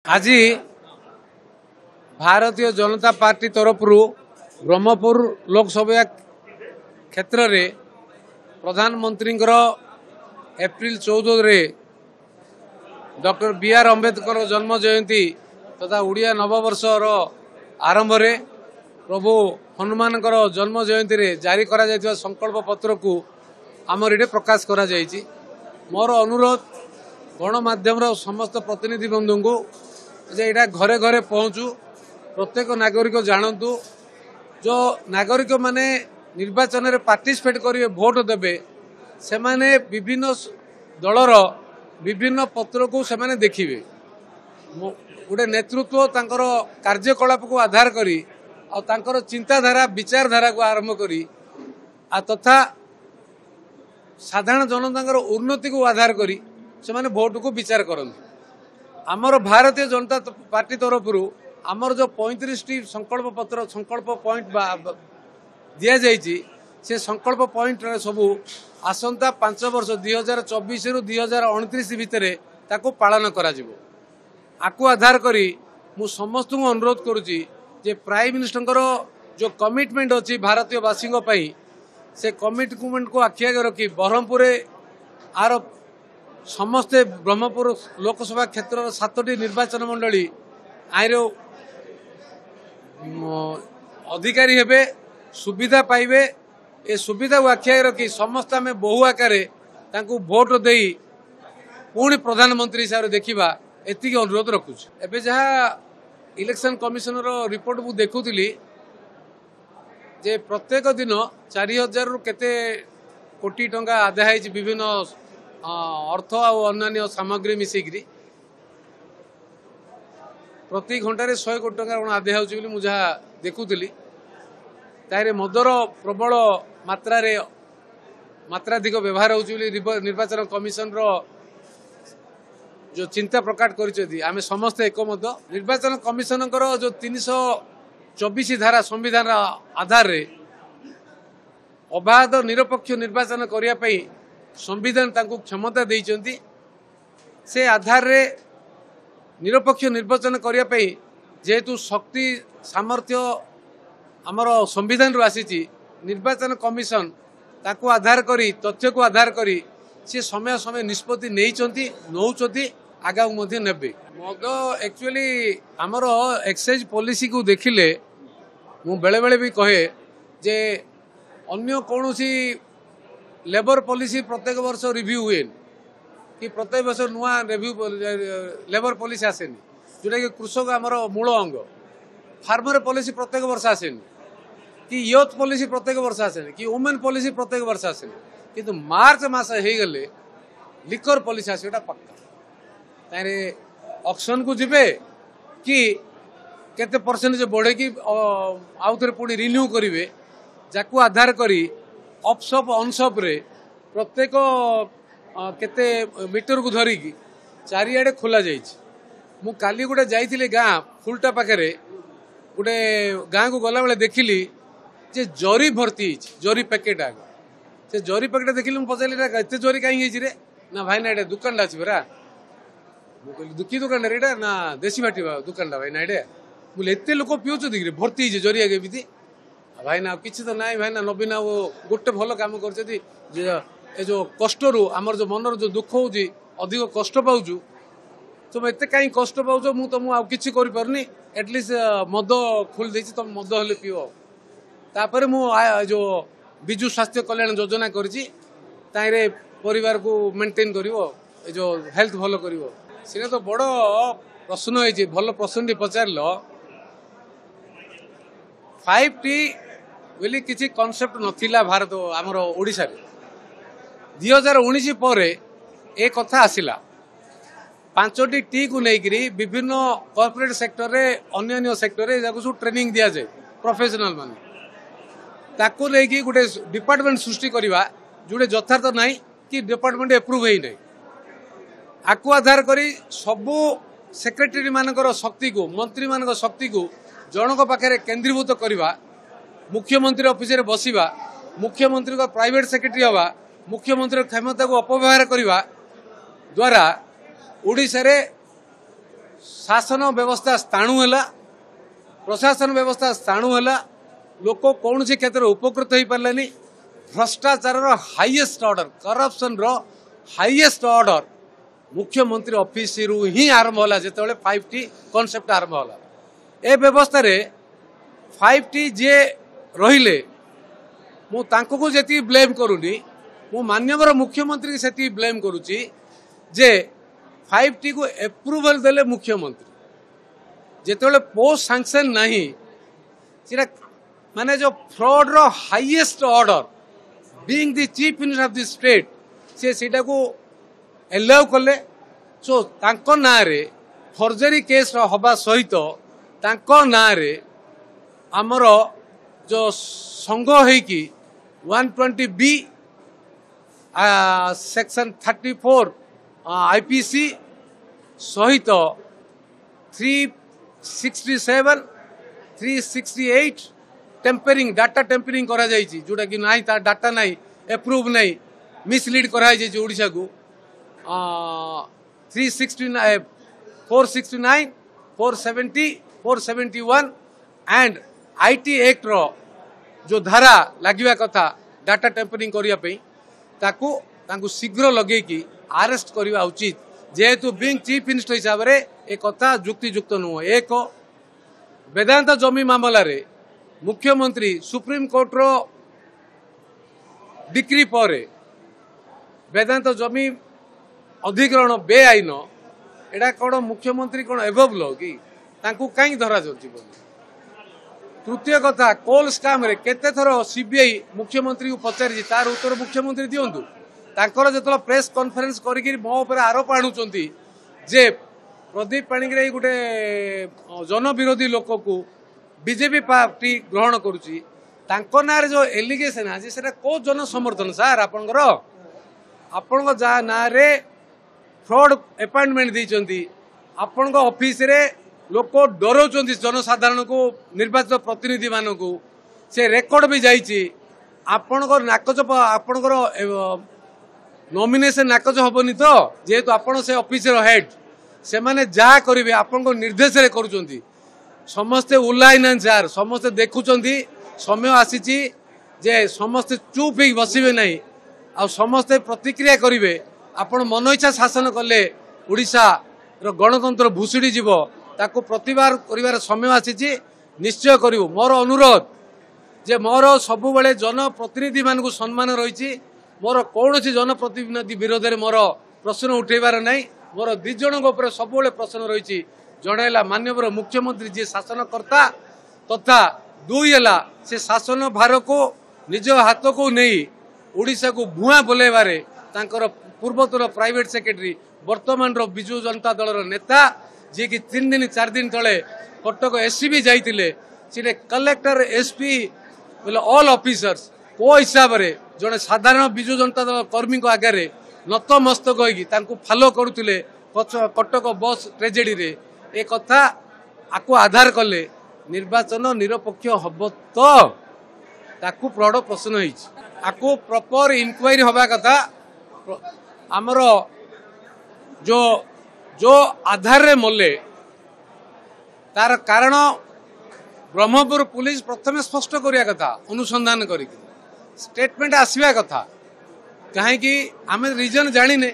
आज भारतीय जनता पार्टी तरफ ब्रह्मपुर लोकसभा क्षेत्र में प्रधानमंत्री एप्रिल 14 रे डॉक्टर बी.आर. अम्बेडकर जन्म जयंती तथा उड़िया नववर्ष आरंभ रे प्रभु हनुमान जन्म जयंती रे जारी करा जायतिबा संकल्प पत्र को आमर इटे प्रकाश करा जायछि। मोर अनुरोध गणमाध्यम समस्त प्रतिनिधि बंधु को जे एटा घरे घरे पहुँचू, प्रत्येक नागरिक जानतु जो नागरिक माने निर्वाचन में पार्टिसिपेट करेंगे, भोट देवे, से माने विभिन्न दलर विभिन्न पत्र को से माने देखिए। गोटे नेतृत्व तांकर कार्यकलाप को आधार करी और तांकर चिंताधारा विचारधारा को आरंभ करी तथा साधारण जनता उन्नति को आधार करी से माने भोट को विचार करते। आमर भारतीय जनता पार्टी तरफ आमर जो 35 संकल्प पत्र संकल्प पॉइंट दि जाइए, से संकल्प पॉइंट सबू आसंता 5 वर्ष 2024 रु 2029 भितर ताको पालन करा जिवो। आकु आधार करी मु समस्त को अनुरोध करुची जे प्राइम मिनिस्टर जो कमिटमेंट अच्छी भारतीय वासी से कमिटमेंट को आखि आगे रखी ब्रह्मपुर आर समस्ते ब्रह्मपुर लोकसभा क्षेत्र 7टी निर्वाचन मंडली आईर अधिकारी हेबे, सुविधा पाइबे। ए सुविधा को आखि आगे रखी समस्त आम बहु आकार भोट दे पुणी प्रधानमंत्री हिसाब से देखा एति अनुरोध रखुच। एबे जहाँ इलेक्शन कमिशन रिपोर्ट मु देखुली जे प्रत्येक दिन 4000 रु केते कोटी टंका आदाय है विभिन्न अर्थ और अन्य सामग्री मिसिकी प्रति घंटे 100 कोटी टंका आदाय होची बोली मु जहाँ देखुली। तारे मदर प्रबल मात्राधिक व्यवहार होची बोली निर्वाचन कमिशन रो जो चिंता प्रकट करिसेंती आमे समस्त एकमत। निर्वाचन कमिशन जो 324 धारा संविधान आधार रे अबाध निरपेक्ष निर्वाचन करिया पई संविधान तांको क्षमता देइचंती। से आधार रे निरपेक्ष निर्वाचन करिया पई जेहेतु शक्ति सामर्थ्य आमर संविधान रु आसीची, निर्वाचन कमिशन ताको आधार करी तथ्य को आधार करी से समय समय निष्पत्ति नैचंती नौचंती आगाऊ मध्य नेबे। मद एक्चुअली आमर एक्साइज पॉलिसी को देखिले मु बेले बेले भी कहे जे अन्य कौनसी लेबर पॉलिसी प्रत्येक वर्ष रिव्यू हुए कि प्रत्येक वर्ष नुआ रिव्यू लेबर पॉलिसी आसेनी, जोटा कि कृषक आमर मूल अंग। फार्मर पॉलिसी प्रत्येक वर्ष आसेनी कि यूथ पॉलिसी प्रत्येक वर्ष आसेनी कि वुमेन पॉलिसी प्रत्येक वर्ष आसेनी, किंतु मार्च मास हो गले लिकर पॉलिसी आसटा पक्का। तारे ऑक्शन को जिबे कि केते परसेंटेज बढ़े कि आउ थे पुणी रिन्यू करेंगे, जाकू आधार करी ऑफसप ऑनसप रे प्रत्येक केते मीटर को धरिकी चारिआडे खोला जाइछि। मु काली गोटे जाइथिले गाँ फुलटा पाखरे गोटे गाँ को गला बेले देखिली जे जरी भर्ती जरी पैकेट आग से जरी पैकेट देखिली। मुझे पचारे एत जरी कहीं रे ना भाई ना दुकान अच्छी परा मुझे दुखी दुकान एटा ना देशी माटी दुकान भाई ना एटे मुझे एत लोक पिउछ देखिए भर्ती जरी आगे एमती भाई ना किसी तो ना भाई ना नवीन वो गोटे भल कम कर जो कष्ट रू आमर जो मनर जो दुख हो अधिक कष्ट पाऊँ तुम एत कहीं कष्ट पाउच मु तुम आ किसी करनी एटलिस्ट मद खोल देती तुम मद हेल्ले पीओ। तापर मु जो विजु स्वास्थ्य कल्याण योजना करी परिवार को मेंटेन करिवो जो हेल्थ भल करिवो। सीना तो बड़ प्रश्न है, भल प्रश्न पचार 5T बोली किसी कॉन्सेप्ट नथिला भारत आमर ओडिशा रे 2019 पर एक कथा आसिला 5टी टी को लेकरी विभिन्न कॉर्पोरेट सेक्टर रे अन्य सेक्टर रे जाको सब ट्रेनिंग दिया जाए प्रोफेशनल माने ताको लेकी गोटे डिपार्टमेंट सृष्टि करवा जोड़े यथार्थ नहीं कि डिपार्टमेंट एप्रूव है नहीं। आकु आधार करी सबू सेक्रेटरी मानकर शक्ति को मंत्री मान शक्ति को जनक पाखे केन्द्रीभूत करवा, मुख्यमंत्री ऑफिस रे बसिबा, मुख्यमंत्री को प्राइवेट सेक्रेटरी हवा, मुख्यमंत्री क्षमता को अपव्यवहार करने द्वारा ओडिशा रे शासन व्यवस्था स्थाणु है, प्रशासन व्यवस्था स्थाणु है, लोक कौन से क्षेत्र में उपकृत हो पारे। भ्रष्टाचार highest order, corruption highest order मुख्यमंत्री ऑफिस रु ही आरंभ होला। जिते 5T कॉन्सेप्ट आरंभ होला ए व्यवस्था रे 5T जे रहिले मु तांको को जेती ब्लेम करूनी, मु माननीय मुख्यमंत्री से ब्लेम करुची जे 5T को एप्रूवल देले मुख्यमंत्री जिते पोस्ट सैंक्शन नहीं माने जो फ्रॉड रो highest order being the chief minister of the state सेटा को एलाउ कले। सो तांको ना रे फर्जरी केस हवा सहित तांको ना रे आमर जो संघ होइकी 120B सेक्शन 34 IPC सहित 367 368 टेम्परिंग डाटा टेम्परिंग करा जाइछि जोटा कि नाही ता डाटा नाही एप्रूव नाही मिसलीड करा जाइछि ओडिसा को 369 469 470 471 एंड IT एक्ट रो जो धारा लागिवा कथा डाटा टेम्परिंग करिया पई ताकू शीघ्र लगे कि अरेस्ट करवा उचित जेहेतु बीइंग चीफ मिनिस्टर हिसाब रे ए कथा युक्तियुक्त नुह। एक वेदांत जमी मामला रे मुख्यमंत्री सुप्रीम कोर्ट रो डिक्री पर वेदांत जमी अधिग्रहण बेआईन एटा कौन मुख्यमंत्री कौन एभव लो कि तांकू कहीं धरा जाउछि। तृतीय कथा कोल स्काम रे केते थर सीबीआई मुख्यमंत्री को पचारि तार उत्तर मुख्यमंत्री दियंतु। तांकर जतला प्रेस कॉन्फ्रेंस करिक मो ऊपर आरोप आणुचंती जे प्रदीप पाणिग्राही गोटे जन विरोधी लोक को बीजेपी पार्टी ग्रहण करुची तांको नारे जो एलिगेशन आज सेटा को जन समर्थन सार आपण जा नारे फ्रॉड अपॉइंटमेंट देइचंती आपण ऑफिस रे लोक डराउचंती जनसाधारण को निर्वाचित प्रतिनिधि मान को से रेकर्ड भी जाइए आपण नाकच आपण नॉमिनेशन नाकच हबनी तो जेहेतु आपण से ऑफिस हेड से माने जा करिवे आपण निर्देश रे करूचंती समस्ते उल्लाइन सार समस्ते देखुचंती समय आसीची जे समस्ते चुप ही बसिबे नहीं आ समस्ते प्रतिक्रिया करिवे आपण मन इच्छा शासन कले ओडिशा रो गणतंत्र भूसुड़ी जीव ताको प्रतिवाद करिवार समय आसीची निश्चय करिवो। मोर अनुरोध जे मोर सबु बेले जनप्रतिनिधि मान को सम्मान रही मोर कौन जनप्रतिनिधि विरोध में मोर प्रश्न उठेबार नहीं मोर दि जन सब प्रश्न रही जड़ेला माननीय मुख्यमंत्री जी शासनकर्ता तथा दुई है से शासन भार को निज हाथ को नहीं ओडिशा को भुआ बोलेबारे तांकर पूर्वतन प्राइवेट सेक्रेटरी वर्तमान विजु जनता दल नेता जी की 3 दिन 4 दिन तले कटक एसपी जाइतिले से कलेक्टर एसपी बोले ऑल ऑफिसर्स को हिसाब रे जड़े साधारण विजु जनता दल कर्मी को आगे नतमस्तक होगी फॉलो करुले कटक बस ट्रेजेडी रे ए कथा आकु आधार कले निर्वाचन निरपेक्ष हम तो ताकू प्रौढ़ प्रश्न होको प्रॉपर इंक्वायरी हवा कथा आमर जो जो आधार रे मले तार कारण ब्रह्मपुर पुलिस प्रथम स्पष्ट करिया कथा अनुसंधान करी स्टेटमेंट आसवा कथा कहीं आम रिजन जाने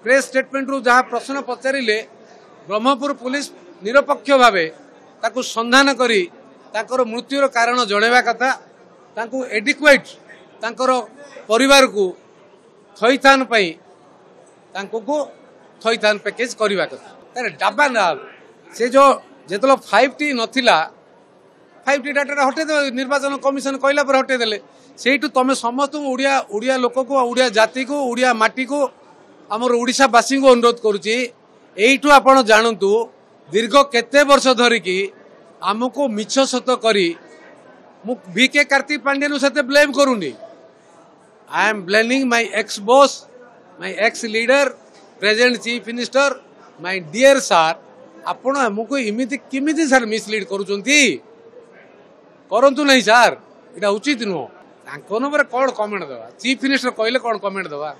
प्रेस स्टेटमेंट रु जहाँ प्रश्न पचारे ब्रह्मपुर पुलिस निरपेक्ष भावे ताकू संधान करी ताकर मृत्युर कारण जणेवा कथा ताकू एडिक्वेट ताकर परिवार को थैथान पई तांको को थैथान पैकेज करवा कथा तार डाबा ना से जो जेतलो 5T नथिला 5T डाटा हटे निर्वाचन कमिशन कहला पर हटे देले सेठू तमे समस्त ओडिया ओडिया लोक को ओडिया जाति को ओडिया माटी को आमर ओडिशावासी को अनुरोध करुच्ची एठू आपण जानतु दीर्घ केते वर्ष धरिकी आमको मिछ सत करी मु VK कार्तिक पांड्या से ब्लेम करूनी I am blaming my ex boss my ex leader present chief minister my dear sir आपण हमको इमिति किमिति सर मिसलीड करूचंती करंतु नहीं सर एटा उचित नुह तांको नंबर कौन कमेंट दवा चीफ मिनिस्टर कहले कौन कमेंट दवा।